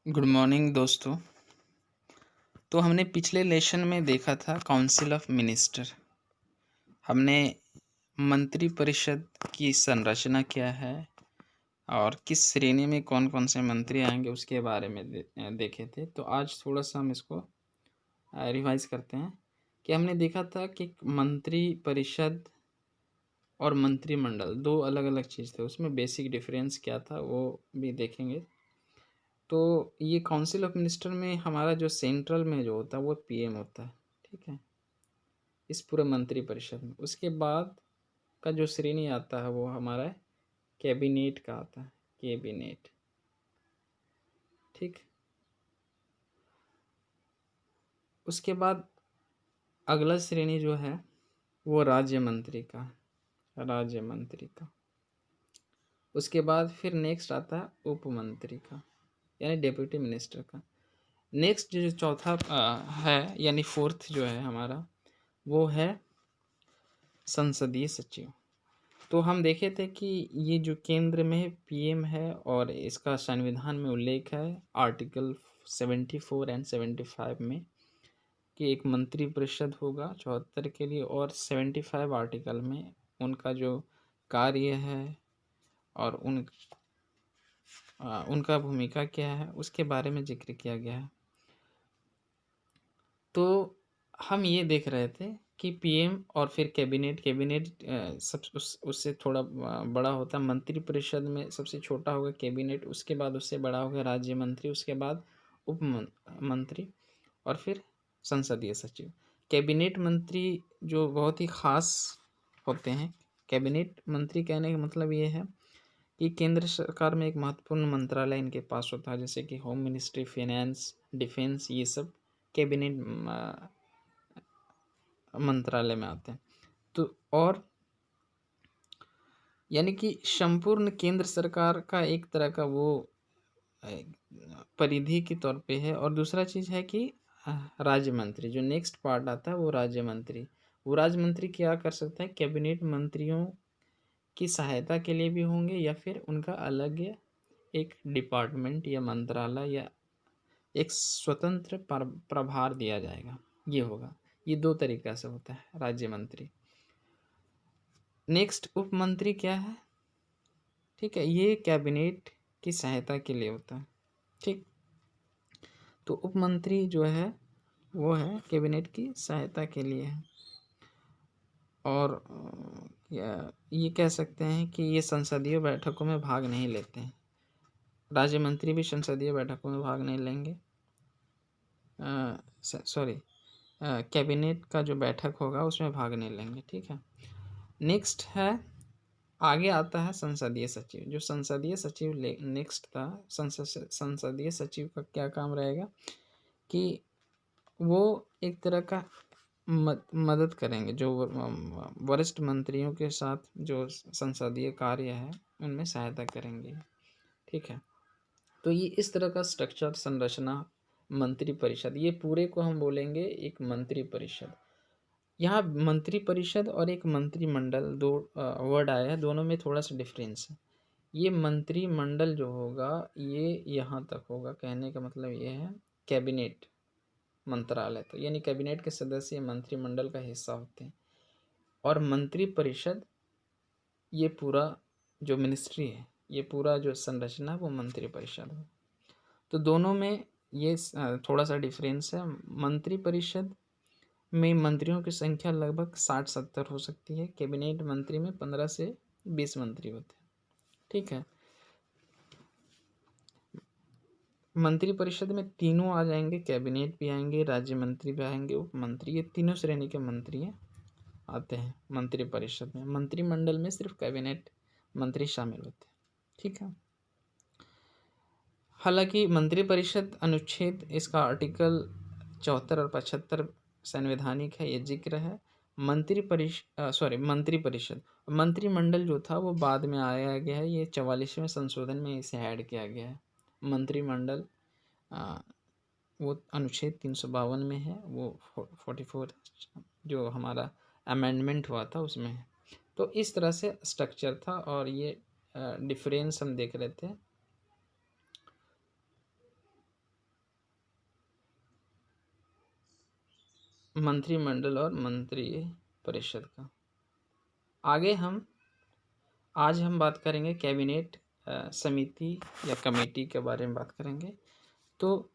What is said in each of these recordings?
Good morning दोस्तों। तो हमने पिछले लेसन में देखा था काउंसिल ऑफ मिनिस्टर। हमने मंत्री परिषद की संरचना क्या है और किस श्रेणी में कौन कौन से मंत्री आएंगे उसके बारे में देखे थे। तो आज थोड़ा सा हम इसको रिवाइज करते हैं कि हमने देखा था कि मंत्री परिषद और मंत्रिमंडल दो अलग अलग चीज़ थे, उसमें बेसिक डिफरेंस क्या था वो भी देखेंगे। तो ये काउंसिल ऑफ मिनिस्टर में हमारा जो सेंट्रल में जो होता है वो पीएम होता है, ठीक है, इस पूरे मंत्री परिषद में। उसके बाद का जो श्रेणी आता है वो हमारा कैबिनेट का आता है, कैबिनेट, ठीक। उसके बाद अगला श्रेणी जो है वो राज्य मंत्री का, राज्य मंत्री का। उसके बाद फिर नेक्स्ट आता है उप मंत्री का, यानी डेप्यूटी मिनिस्टर का। नेक्स्ट जो चौथा है यानी फोर्थ जो है हमारा वो है संसदीय सचिव। तो हम देखे थे कि ये जो केंद्र में पीएम है और इसका संविधान में उल्लेख है आर्टिकल 74 एंड 75 में कि एक मंत्री परिषद होगा 74 के लिए, और 75 आर्टिकल में उनका जो कार्य है और उनका भूमिका क्या है उसके बारे में जिक्र किया गया है। तो हम ये देख रहे थे कि पीएम और फिर कैबिनेट, कैबिनेट सब उससे थोड़ा बड़ा होता है। मंत्री परिषद में सबसे छोटा होगा कैबिनेट, उसके बाद उससे बड़ा होगा राज्य मंत्री, उसके बाद उप मंत्री और फिर संसदीय सचिव। कैबिनेट मंत्री जो बहुत ही खास होते हैं। कैबिनेट मंत्री कहने का मतलब ये है कि केंद्र सरकार में एक महत्वपूर्ण मंत्रालय इनके पास होता है, जैसे कि होम मिनिस्ट्री, फाइनेंस, डिफेंस, ये सब कैबिनेट मंत्रालय में आते हैं। तो और यानी कि संपूर्ण केंद्र सरकार का एक तरह का वो परिधि के तौर पे है। और दूसरा चीज़ है कि राज्य मंत्री जो नेक्स्ट पार्ट आता है वो राज्य मंत्री, वो राज्य मंत्री क्या कर सकते हैं, कैबिनेट मंत्रियों की सहायता के लिए भी होंगे या फिर उनका अलग एक डिपार्टमेंट या मंत्रालय या एक स्वतंत्र प्रभार दिया जाएगा, ये होगा। ये दो तरीक़ा से होता है राज्य मंत्री। नेक्स्ट उप मंत्री क्या है, ठीक है, ये कैबिनेट की सहायता के लिए होता है, ठीक। तो उप मंत्री जो है वो है कैबिनेट की सहायता के लिए है। और ये कह सकते हैं कि ये संसदीय बैठकों में भाग नहीं लेते हैं। राज्य मंत्री भी संसदीय बैठकों में भाग नहीं लेंगे। सॉरी, कैबिनेट का जो बैठक होगा उसमें भाग नहीं लेंगे, ठीक है। नेक्स्ट है, आगे आता है संसदीय सचिव। जो संसदीय सचिव नेक्स्ट था, संसदीय सचिव का क्या काम रहेगा कि वो एक तरह का मदद करेंगे जो वरिष्ठ मंत्रियों के साथ जो संसदीय कार्य है उनमें सहायता करेंगे, ठीक है। तो ये इस तरह का स्ट्रक्चर, संरचना मंत्री परिषद, ये पूरे को हम बोलेंगे एक मंत्री परिषद। यहाँ मंत्री परिषद और एक मंत्रिमंडल दो वर्ड आया है, दोनों में थोड़ा सा डिफरेंस है। ये मंत्रिमंडल जो होगा ये यहाँ तक होगा, कहने का मतलब ये है कैबिनेट मंत्रालय, तो यानी कैबिनेट के सदस्य मंत्रिमंडल का हिस्सा होते हैं। और मंत्री परिषद ये पूरा जो मिनिस्ट्री है, ये पूरा जो संरचना है वो मंत्री परिषद है। तो दोनों में ये थोड़ा सा डिफरेंस है। मंत्री परिषद में मंत्रियों की संख्या लगभग 60-70 हो सकती है, कैबिनेट मंत्री में 15 से 20 मंत्री होते हैं, ठीक है। मंत्री परिषद में तीनों आ जाएंगे, कैबिनेट भी आएंगे, राज्य मंत्री भी आएंगे, उप मंत्री, ये तीनों श्रेणी के मंत्री आते हैं मंत्री परिषद में। मंत्रिमंडल में सिर्फ कैबिनेट मंत्री शामिल होते हैं, ठीक है। हालांकि मंत्रिपरिषद अनुच्छेद इसका आर्टिकल 74 और 75 संवैधानिक है, ये जिक्र है। मंत्रिपरिषद, मंत्रिमंडल जो था वो बाद में आया गया है, ये 44वें संशोधन में इसे ऐड किया गया है। मंत्रिमंडल वो अनुच्छेद 352 में है, वो 44 जो हमारा अमेंडमेंट हुआ था उसमें है। तो इस तरह से स्ट्रक्चर था और ये डिफरेंस हम देख रहे थे। मंत्रिमंडल और मंत्री परिषद का। आज हम बात करेंगे कैबिनेट समिति या कमेटी के बारे में बात करेंगे। तो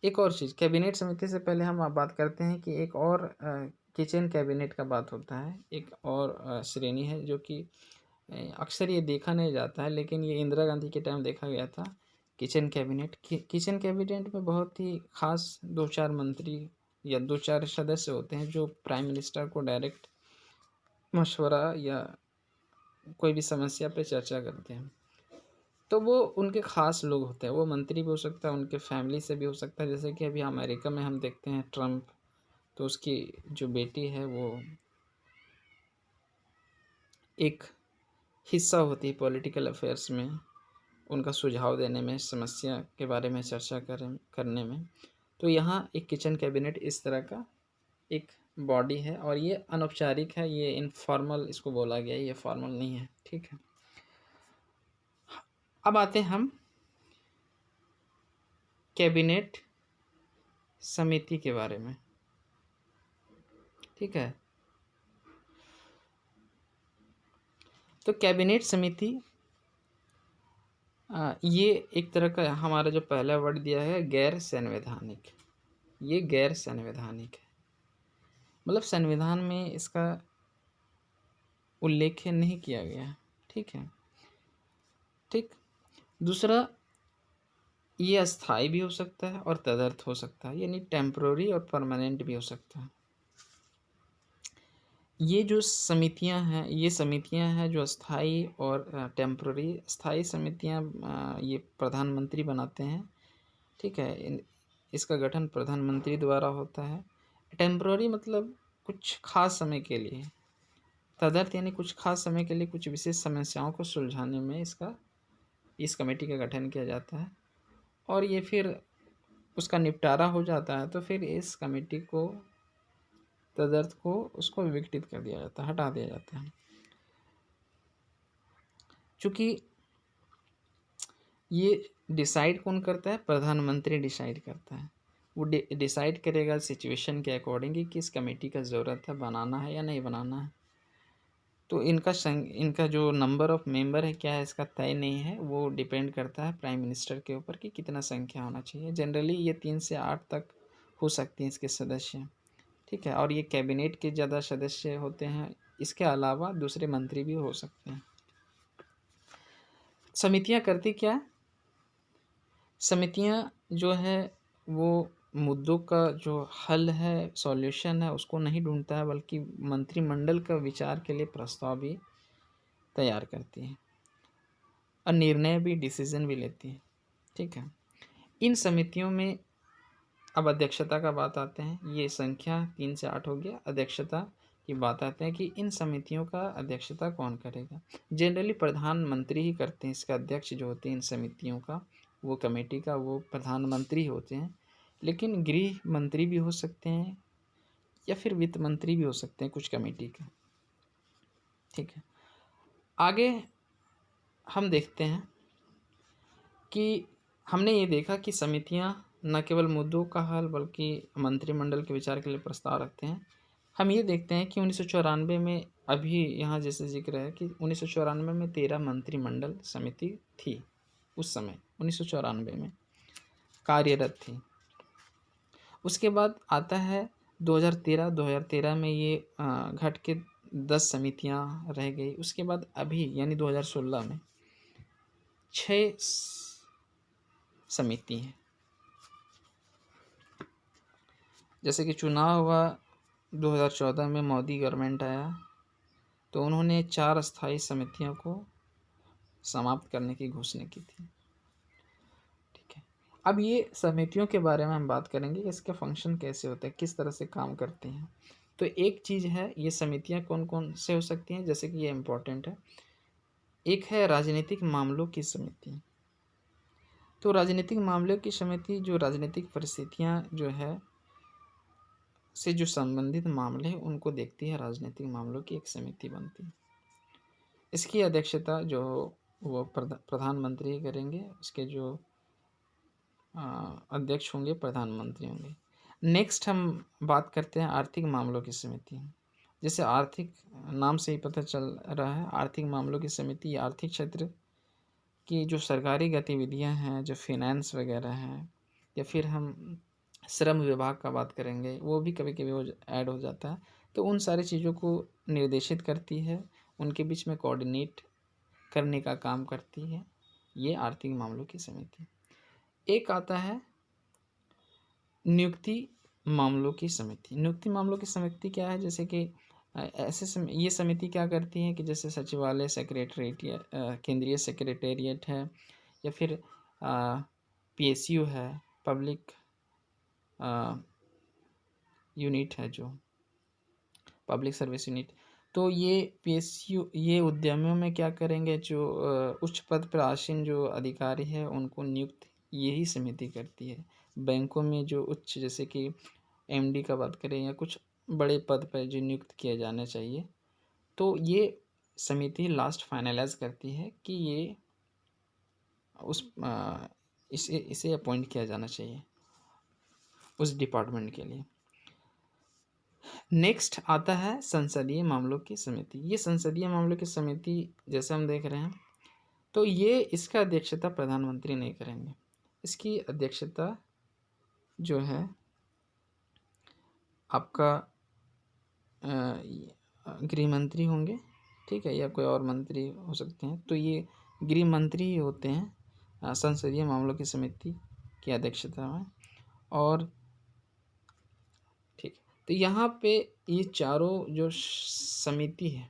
एक और चीज़, कैबिनेट समिति से पहले हम आप बात करते हैं कि एक और किचन कैबिनेट का बात होता है। एक और श्रेणी है जो कि अक्सर ये देखा नहीं जाता है, लेकिन ये इंदिरा गांधी के टाइम देखा गया था। किचन कैबिनेट किचन कैबिनेट में बहुत ही खास 2-4 मंत्री या 2-4 सदस्य होते हैं जो प्राइम मिनिस्टर को डायरेक्ट मशवरा या कोई भी समस्या पे चर्चा करते हैं। तो वो उनके ख़ास लोग होते हैं, वो मंत्री भी हो सकता है, उनके फैमिली से भी हो सकता है। जैसे कि अभी अमेरिका में हम देखते हैं ट्रम्प, तो उसकी जो बेटी है वो एक हिस्सा होती है पॉलिटिकल अफेयर्स में, उनका सुझाव देने में, समस्या के बारे में चर्चा करने में। तो यहाँ एक किचन कैबिनेट इस तरह का एक बॉडी है और ये अनौपचारिक है, ये इनफॉर्मल इसको बोला गया है, ये फॉर्मल नहीं है। ठीक है, अब आते हैं हम कैबिनेट समिति के बारे में। ठीक है, तो कैबिनेट समिति ये एक तरह का हमारा जो पहला वर्ड दिया है गैर संवैधानिक, ये गैर संवैधानिक है, मतलब संविधान में इसका उल्लेख नहीं किया गया है। ठीक है, ठीक। दूसरा, ये अस्थाई भी हो सकता है और तदर्थ हो सकता है, यानी टेम्पररी और परमानेंट भी हो सकता है। ये जो समितियां हैं, ये समितियां हैं जो अस्थाई और टेम्पररी। अस्थाई समितियां ये प्रधानमंत्री बनाते हैं। ठीक है, इसका गठन प्रधानमंत्री द्वारा होता है। टेम्पररी मतलब कुछ खास समय के लिए। तदर्थ यानी कुछ खास समय के लिए कुछ विशेष समस्याओं को सुलझाने में इस कमेटी का गठन किया जाता है और ये फिर उसका निपटारा हो जाता है, तो फिर इस कमेटी को तदर्थ को उसको विघटित कर दिया जाता है, हटा दिया जाता है। चूँकि ये डिसाइड कौन करता है? प्रधानमंत्री डिसाइड करता है। वो डिसाइड करेगा सिचुएशन के अकॉर्डिंग कि किस कमेटी का ज़रूरत है, बनाना है या नहीं बनाना है। तो इनका जो नंबर ऑफ़ मेंबर है क्या है, इसका तय नहीं है। वो डिपेंड करता है प्राइम मिनिस्टर के ऊपर कि कितना संख्या होना चाहिए। जनरली ये 3 से 8 तक हो सकती हैं इसके सदस्य। ठीक है, और ये कैबिनेट के ज़्यादा सदस्य होते हैं। इसके अलावा दूसरे मंत्री भी हो सकते हैं। समितियाँ करती क्या है? समितियाँ जो है वो मुद्दों का जो हल है, सॉल्यूशन है, उसको नहीं ढूंढता है, बल्कि मंत्रिमंडल का विचार के लिए प्रस्ताव भी तैयार करती है और निर्णय भी, डिसीजन भी लेती है। ठीक है, इन समितियों में अब अध्यक्षता का बात आते हैं। ये संख्या 3 से 8 हो गया। अध्यक्षता की बात आते हैं कि इन समितियों का अध्यक्षता कौन करेगा। जनरली प्रधानमंत्री ही करते हैं। इसका अध्यक्ष जो होते हैं इन समितियों का, वो कमेटी का, वो प्रधानमंत्री होते हैं। लेकिन गृह मंत्री भी हो सकते हैं या फिर वित्त मंत्री भी हो सकते हैं कुछ कमेटी के। ठीक है, आगे हम देखते हैं कि हमने ये देखा कि समितियां न केवल मुद्दों का हल बल्कि मंत्रिमंडल के विचार के लिए प्रस्ताव रखते हैं। हम ये देखते हैं कि 1994 में, अभी यहाँ जैसे जिक्र है कि 1994 में 13 मंत्रिमंडल समिति थी। उस समय 1994 में कार्यरत थी। उसके बाद आता है 2013 में ये घट के 10 समितियां रह गई। उसके बाद अभी यानी 2016 में 6 समिति हैं। जैसे कि चुनाव हुआ 2014 में, मोदी गवर्नमेंट आया तो उन्होंने 4 अस्थाई समितियों को समाप्त करने की घोषणा की थी। ठीक है, अब ये समितियों के बारे में हम बात करेंगे कि इसके फंक्शन कैसे होते हैं, किस तरह से काम करती हैं। तो एक चीज़ है, ये समितियां कौन कौन से हो सकती हैं, जैसे कि ये इम्पोर्टेंट है। एक है राजनीतिक मामलों की समिति। तो राजनीतिक मामलों की समिति जो राजनीतिक परिस्थितियां जो है से जो संबंधित मामले हैं उनको देखती है। राजनीतिक मामलों की एक समिति बनती है। इसकी अध्यक्षता जो वो प्रधानमंत्री करेंगे। उसके जो अध्यक्ष होंगे प्रधानमंत्री होंगे। नेक्स्ट हम बात करते हैं आर्थिक मामलों की समिति। जैसे आर्थिक नाम से ही पता चल रहा है, आर्थिक मामलों की समिति आर्थिक क्षेत्र की जो सरकारी गतिविधियां हैं, जो फिनेंस वगैरह हैं, या फिर हम श्रम विभाग का बात करेंगे, वो भी कभी कभी वो ऐड हो जाता है। तो उन सारी चीज़ों को निर्देशित करती है, उनके बीच में कोऑर्डिनेट करने का काम करती है ये आर्थिक मामलों की समिति। एक आता है नियुक्ति मामलों की समिति। नियुक्ति मामलों की समिति क्या है, जैसे कि ये समिति क्या करती है कि जैसे सचिवालय, सेक्रेटरीट या केंद्रीय सेक्रेटेरिएट है, या फिर पीएसयू है, पब्लिक यूनिट है, जो पब्लिक सर्विस यूनिट। तो ये पीएसयू ये उद्यमियों में क्या करेंगे, जो उच्च पद पर आसीन जो अधिकारी है उनको नियुक्त यही समिति करती है। बैंकों में जो उच्च, जैसे कि एमडी का बात करें या कुछ बड़े पद पर जो नियुक्त किए जाने चाहिए, तो ये समिति लास्ट फाइनलाइज करती है कि ये इसे अपॉइंट किया जाना चाहिए उस डिपार्टमेंट के लिए। नेक्स्ट आता है संसदीय मामलों की समिति। ये संसदीय मामलों की समिति जैसे हम देख रहे हैं, तो ये इसका अध्यक्षता प्रधानमंत्री नहीं करेंगे, इसकी अध्यक्षता जो है आपका गृह मंत्री होंगे, ठीक है, या कोई और मंत्री हो सकते हैं। तो ये गृह मंत्री ही होते हैं संसदीय मामलों की समिति की अध्यक्षता में। और ठीक है, तो यहाँ पे ये चारों जो समिति है,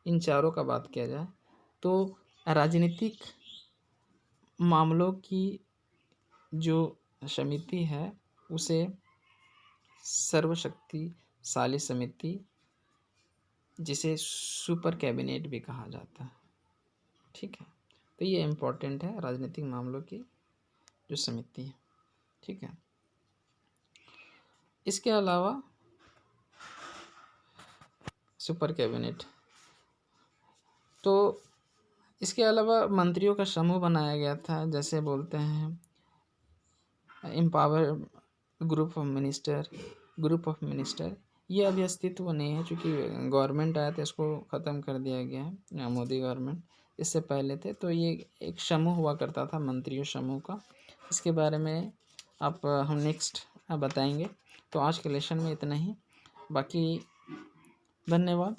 इन चारों का बात किया जाए तो राजनीतिक मामलों की जो समिति है उसे सर्वशक्तिशाली समिति, जिसे सुपर कैबिनेट भी कहा जाता है, ठीक है। तो ये इम्पोर्टेंट है राजनीतिक मामलों की जो समिति है, ठीक है। इसके अलावा सुपर कैबिनेट, तो इसके अलावा मंत्रियों का समूह बनाया गया था, जैसे बोलते हैं एम्पावर ग्रुप ऑफ मिनिस्टर। ये अभी अस्तित्व नहीं है, क्योंकि गवर्नमेंट आया था इसको ख़त्म कर दिया गया है, मोदी गवर्नमेंट। इससे पहले थे तो ये एक समूह हुआ करता था, मंत्रियों समूह का। इसके बारे में आप हम नेक्स्ट बताएंगे। तो आज के लेसन में इतना ही, बाकी धन्यवाद।